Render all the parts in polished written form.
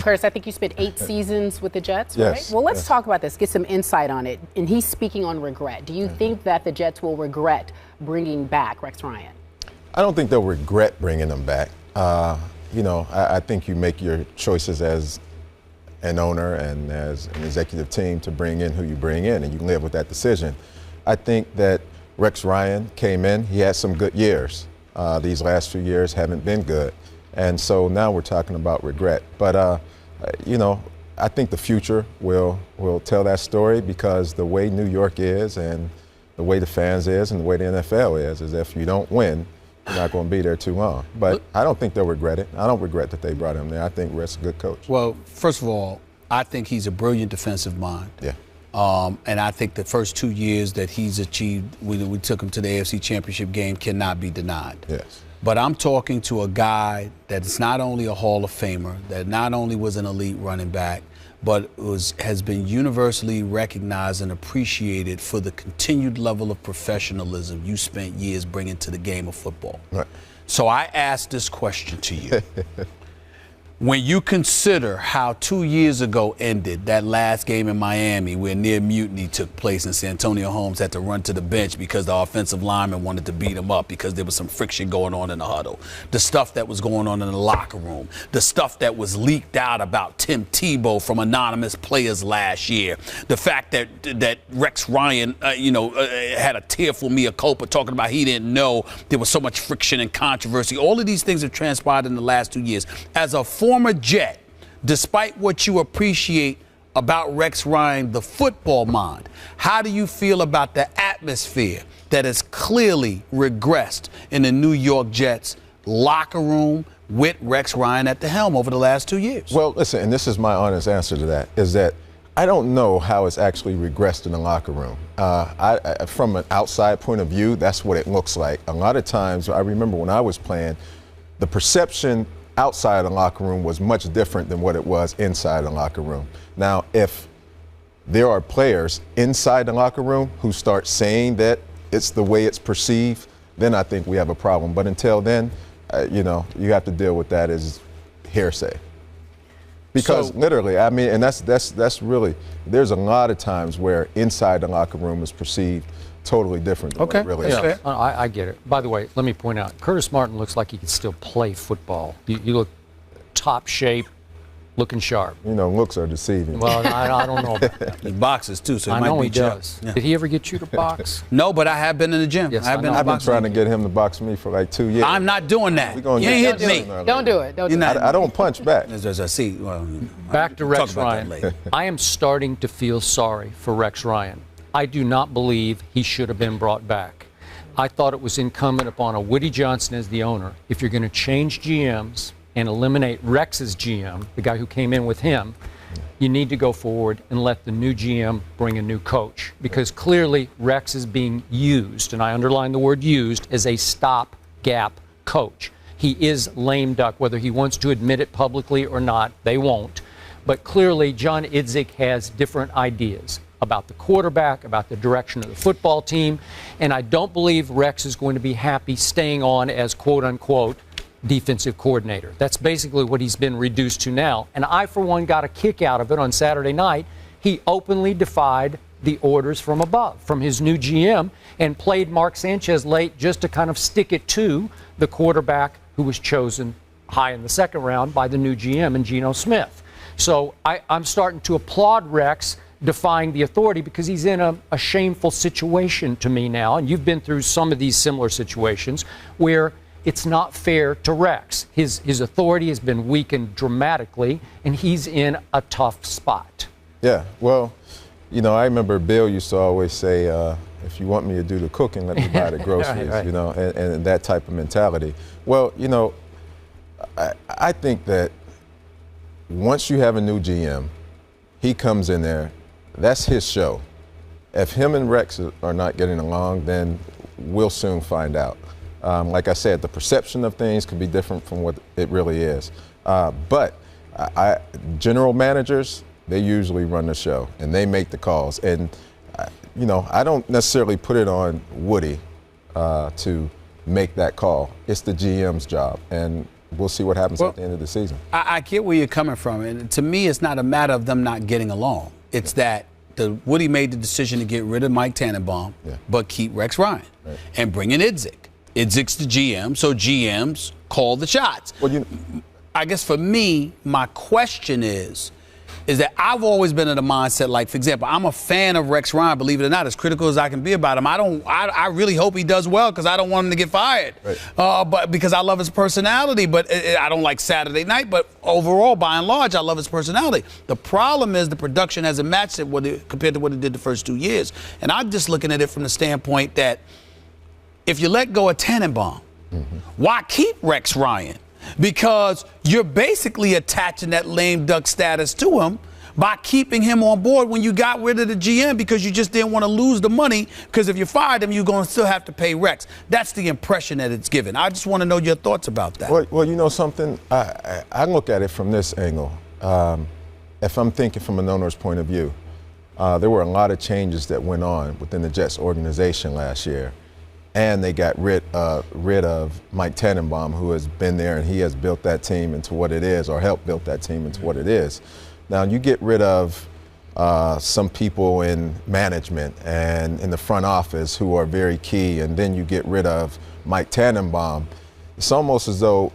Curtis, I think you spent 8 seasons with the Jets, yes, right? Well, let's talk about this, get some insight on it. And he's speaking on regret. Do you think that the Jets will regret bringing back Rex Ryan? I don't think they'll regret bringing him back. I think you make your choices as an owner and as an executive team to bring in who you bring in, and you live with that decision. I think that Rex Ryan came in, he had some good years. These last few years haven't been good. And so now we're talking about regret. But, I think the future will tell that story, because the way New York is and the way the fans is and the way the NFL is if you don't win, you're not going to be there too long. But I don't think they'll regret it. I don't regret that they brought him there. I think Rex is a good coach. Well, first of all, I think he's a brilliant defensive mind. Yeah. And I think the first 2 years that he's achieved, we took him to the AFC Championship game, cannot be denied. Yes. But I'm talking to a guy that's not only a Hall of Famer, that not only was an elite running back, but has been universally recognized and appreciated for the continued level of professionalism you spent years bringing to the game of football. Right. So I ask this question to you. When you consider how 2 years ago ended that last game in Miami where near mutiny took place and Santonio Holmes had to run to the bench because the offensive lineman wanted to beat him up because there was some friction going on in the huddle, the stuff that was going on in the locker room, the stuff that was leaked out about Tim Tebow from anonymous players last year, the fact that Rex Ryan, had a tearful mea culpa talking about he didn't know there was so much friction and controversy. All of these things have transpired in the last 2 years. As a former Jet, despite what you appreciate about Rex Ryan, the football mind, how do you feel about the atmosphere that has clearly regressed in the New York Jets locker room with Rex Ryan at the helm over the last 2 years? Well, listen, and this is my honest answer to that, is that I don't know how it's actually regressed in the locker room. From an outside point of view, that's what it looks like. A lot of times, I remember when I was playing, the perception outside the locker room was much different than what it was inside the locker room. Now, if there are players inside the locker room who start saying that it's the way it's perceived, then I think we have a problem. But until then, you have to deal with that as hearsay. Because literally, I mean, and that's really, there's a lot of times where inside the locker room is perceived totally different than what it really is. I get it. By the way, let me point out, Curtis Martin looks like he can still play football. You look top shape, looking sharp. Looks are deceiving. Well, I don't know about that. He boxes too, so I he might know be he does. Yeah. Did he ever get you to box? No, but I have been in the gym. Yes, I've been trying to get him to box me for like 2 years. I'm not doing that. You ain't hit me. Don't do it. I don't punch back. As I see. Well, back to Rex Ryan. I am starting to feel sorry for Rex Ryan. I do not believe he should have been brought back. I thought it was incumbent upon a Woody Johnson as the owner. If you're going to change GMs and eliminate Rex's GM, the guy who came in with him, you need to go forward and let the new GM bring a new coach, because clearly Rex is being used, and I underline the word used, as a stopgap coach. He is lame duck, whether he wants to admit it publicly or not, they won't. But clearly John Idzik has different ideas about the quarterback, about the direction of the football team, and I don't believe Rex is going to be happy staying on as quote-unquote defensive coordinator. That's basically what he's been reduced to now. And I, for one, got a kick out of it on Saturday night. He openly defied the orders from above, from his new GM, and played Mark Sanchez late just to kind of stick it to the quarterback who was chosen high in the second round by the new GM and Geno Smith. So I'm starting to applaud Rex defying the authority, because he's in a shameful situation to me now. And you've been through some of these similar situations where it's not fair to Rex. His authority has been weakened dramatically, and he's in a tough spot. Yeah, well, I remember Bill used to always say, if you want me to do the cooking, let me buy the groceries, right. And that type of mentality. Well, I think that once you have a new GM, he comes in there, that's his show. If him and Rex are not getting along, then we'll soon find out. Like I said, the perception of things could be different from what it really is. But general managers, they usually run the show and they make the calls. And, I don't necessarily put it on Woody to make that call. It's the GM's job. And we'll see what happens at the end of the season. I get where you're coming from, and to me, it's not a matter of them not getting along. It's that Woody made the decision to get rid of Mike Tannenbaum, but keep Rex Ryan and bring in Idzik. Idzik's the GM, so GMs call the shots. Well, I guess for me, my question is that I've always been in the mindset, like, for example, I'm a fan of Rex Ryan, believe it or not, as critical as I can be about him. I really hope he does well because I don't want him to get fired. But because I love his personality, but I don't like Saturday night. But overall, by and large, I love his personality. The problem is the production hasn't matched it compared to what it did the first 2 years. And I'm just looking at it from the standpoint that if you let go of Tannenbaum, why keep Rex Ryan? Because you're basically attaching that lame duck status to him by keeping him on board when you got rid of the GM because you just didn't want to lose the money, because if you fired him, you're going to still have to pay Rex. That's the impression that it's given. I just want to know your thoughts about that. Well, you know something? I look at it from this angle. If I'm thinking from an owner's point of view, there were a lot of changes that went on within the Jets organization last year. And they got rid of Mike Tannenbaum, who has been there, and he has built that team into what it is, or helped build that team into what it is. Now, you get rid of some people in management and in the front office who are very key, and then you get rid of Mike Tannenbaum. It's almost as though,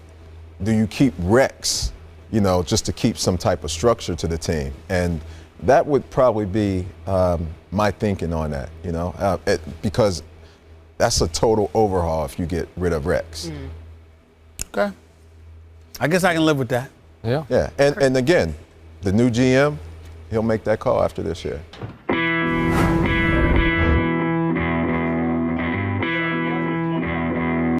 do you keep Rex, you know, just to keep some type of structure to the team? And that would probably be my thinking on that, you know, because that's a total overhaul if you get rid of Rex. Okay. I guess I can live with that. Yeah. And again, the new GM, he'll make that call after this year.